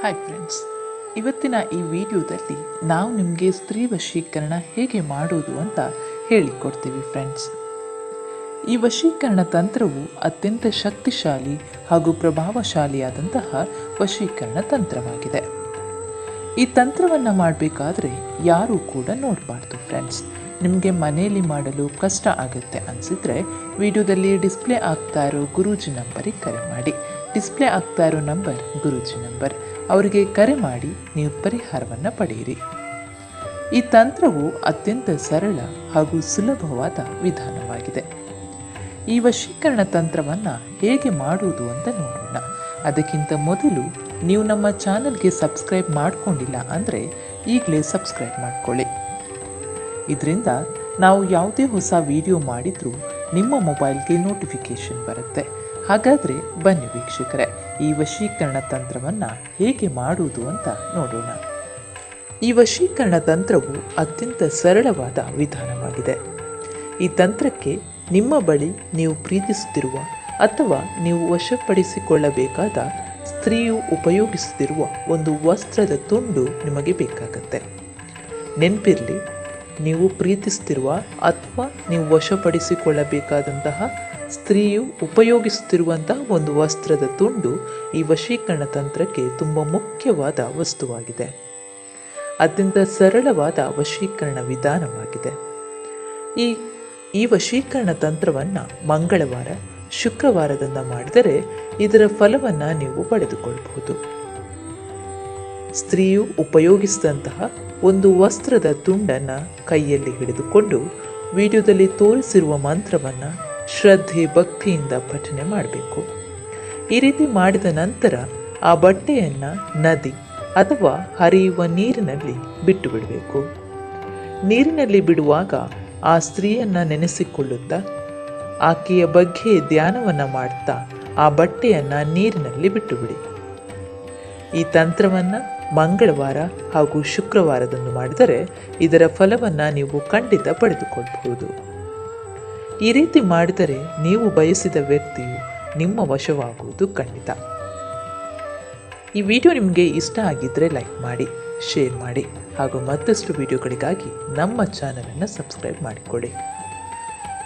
Hi friends, ಇವತ್ತಿನ ಈ ವಿಡಿಯೋದಲ್ಲಿ ನಾವು ನಿಮಗೆ ಸ್ತ್ರೀ ವಶೀಕರಣ ಹೇಗೆ ಮಾಡೋದು ಅಂತ ಹೇಳಿಕೊಡ್ತೀವಿ ಫ್ರೆಂಡ್ಸ್. ಈ ವಶೀಕರಣ ತಂತ್ರವು ಅತ್ಯಂತ ಶಕ್ತಿಶಾಲಿ ಹಾಗೂ ಪ್ರಭಾವಶಾಲಿಯಾದಂತಹ ವಶೀಕರಣ ತಂತ್ರವಾಗಿದೆ. ಈ ತಂತ್ರವನ್ನು ಮಾಡಬೇಕಾದ್ರೆ ಯಾರೂ ಕೂಡ ನೋಡಬಾರ್ದು ಫ್ರೆಂಡ್ಸ್. ನಿಮಗೆ ಮನೆಯಲ್ಲಿ ಮಾಡಲು ಕಷ್ಟ ಆಗುತ್ತೆ ಅನಿಸಿದರೆ ವಿಡಿಯೋದಲ್ಲಿ ಡಿಸ್ಪ್ಲೇ ಆಗ್ತಾ ಇರೋ ಗುರೂಜಿ ನಂಬರಿಗೆ ಕರೆ ಮಾಡಿ. ಡಿಸ್ಪ್ಲೇ ಆಗ್ತಾ ಇರೋ ನಂಬರ್ ಗುರೂಜಿ ನಂಬರ್. ಅವರಿಗೆ ಕರೆ ಮಾಡಿ ನೀವು ಪರಿಹಾರವನ್ನು ಪಡೆಯಿರಿ. ಈ ತಂತ್ರವು ಅತ್ಯಂತ ಸರಳ ಹಾಗೂ ಸುಲಭವಾದ ವಿಧಾನವಾಗಿದೆ. ಈ ವಶೀಕರಣ ತಂತ್ರವನ್ನು ಹೇಗೆ ಮಾಡುವುದು ಅಂತ ನೋಡೋಣ. ಅದಕ್ಕಿಂತ ಮೊದಲು ನೀವು ನಮ್ಮ ಚಾನಲ್ಗೆ ಸಬ್ಸ್ಕ್ರೈಬ್ ಮಾಡಿಕೊಂಡಿಲ್ಲ ಅಂದರೆ ಈಗಲೇ ಸಬ್ಸ್ಕ್ರೈಬ್ ಮಾಡಿಕೊಳ್ಳಿ. ಇದರಿಂದ ನಾವು ಯಾವುದೇ ಹೊಸ ವಿಡಿಯೋ ಮಾಡಿದರೂ ನಿಮ್ಮ ಮೊಬೈಲ್ಗೆ ನೋಟಿಫಿಕೇಷನ್ ಬರುತ್ತೆ. ಹಾಗಾದರೆ ಬನ್ನಿ ವೀಕ್ಷಕರೇ, ಈ ವಶೀಕರಣ ತಂತ್ರವನ್ನು ಹೇಗೆ ಮಾಡುವುದು ಅಂತ ನೋಡೋಣ. ಈ ವಶೀಕರಣ ತಂತ್ರವು ಅತ್ಯಂತ ಸರಳವಾದ ವಿಧಾನವಾಗಿದೆ. ಈ ತಂತ್ರಕ್ಕೆ ನಿಮ್ಮ ಬಳಿ ನೀವು ಪ್ರೀತಿಸುತ್ತಿರುವ ಅಥವಾ ನೀವು ವಶಪಡಿಸಿಕೊಳ್ಳಬೇಕಾದ ಸ್ತ್ರೀಯು ಉಪಯೋಗಿಸುತ್ತಿರುವ ಒಂದು ವಸ್ತ್ರದ ತುಂಡು ನಿಮಗೆ ಬೇಕಾಗುತ್ತೆ. ನೆನಪಿರಲಿ, ನೀವು ಪ್ರೀತಿಸುತ್ತಿರುವ ಅಥವಾ ನೀವು ವಶಪಡಿಸಿಕೊಳ್ಳಬೇಕಾದಂತಹ ಸ್ತ್ರೀಯು ಉಪಯೋಗಿಸುತ್ತಿರುವಂತಹ ಒಂದು ವಸ್ತ್ರದ ತುಂಡು ಈ ವಶೀಕರಣ ತಂತ್ರಕ್ಕೆ ತುಂಬ ಮುಖ್ಯವಾದ ವಸ್ತುವಾಗಿದೆ. ಅತ್ಯಂತ ಸರಳವಾದ ವಶೀಕರಣ ವಿಧಾನವಾಗಿದೆ. ಈ ವಶೀಕರಣ ತಂತ್ರವನ್ನು ಮಂಗಳವಾರ, ಶುಕ್ರವಾರದಿಂದ ಮಾಡಿದರೆ ಇದರ ಫಲವನ್ನು ನೀವು ಪಡೆದುಕೊಳ್ಳಬಹುದು. ಸ್ತ್ರೀಯು ಉಪಯೋಗಿಸಿದಂತಹ ಒಂದು ವಸ್ತ್ರದ ತುಂಡನ್ನು ಕೈಯಲ್ಲಿ ಹಿಡಿದುಕೊಂಡು ವಿಡಿಯೋದಲ್ಲಿ ತೋರಿಸಿರುವ ಮಂತ್ರವನ್ನು ಶ್ರದ್ಧೆ ಭಕ್ತಿಯಿಂದ ಪಠನೆ ಮಾಡಬೇಕು. ಈ ರೀತಿ ಮಾಡಿದ ನಂತರ ಆ ಬಟ್ಟೆಯನ್ನು ನದಿ ಅಥವಾ ಹರಿಯುವ ನೀರಿನಲ್ಲಿ ಬಿಟ್ಟು ಬಿಡಬೇಕು. ನೀರಿನಲ್ಲಿ ಬಿಡುವಾಗ ಆ ಸ್ತ್ರೀಯನ್ನು ನೆನೆಸಿಕೊಳ್ಳುತ್ತಾ ಆಕೆಯ ಬಗ್ಗೆ ಧ್ಯಾನವನ್ನು ಮಾಡ್ತಾ ಆ ಬಟ್ಟೆಯನ್ನು ನೀರಿನಲ್ಲಿ ಬಿಟ್ಟು ಬಿಡಿ. ಈ ತಂತ್ರವನ್ನು ಮಂಗಳವಾರ ಹಾಗೂ ಶುಕ್ರವಾರದಂದು ಮಾಡಿದರೆ ಇದರ ಫಲವನ್ನು ನೀವು ಖಂಡಿತ ಪಡೆದುಕೊಳ್ಳಬಹುದು. ಈ ರೀತಿ ಮಾಡಿದರೆ ನೀವು ಬಯಸಿದ ವ್ಯಕ್ತಿಯು ನಿಮ್ಮ ವಶವಾಗುವುದು ಖಂಡಿತ. ಈ ವಿಡಿಯೋ ನಿಮಗೆ ಇಷ್ಟ ಆಗಿದ್ದರೆ ಲೈಕ್ ಮಾಡಿ, ಶೇರ್ ಮಾಡಿ ಹಾಗೂ ಮತ್ತಷ್ಟು ವಿಡಿಯೋಗಳಿಗಾಗಿ ನಮ್ಮ ಚಾನಲನ್ನು ಸಬ್ಸ್ಕ್ರೈಬ್ ಮಾಡಿಕೊಳ್ಳಿ.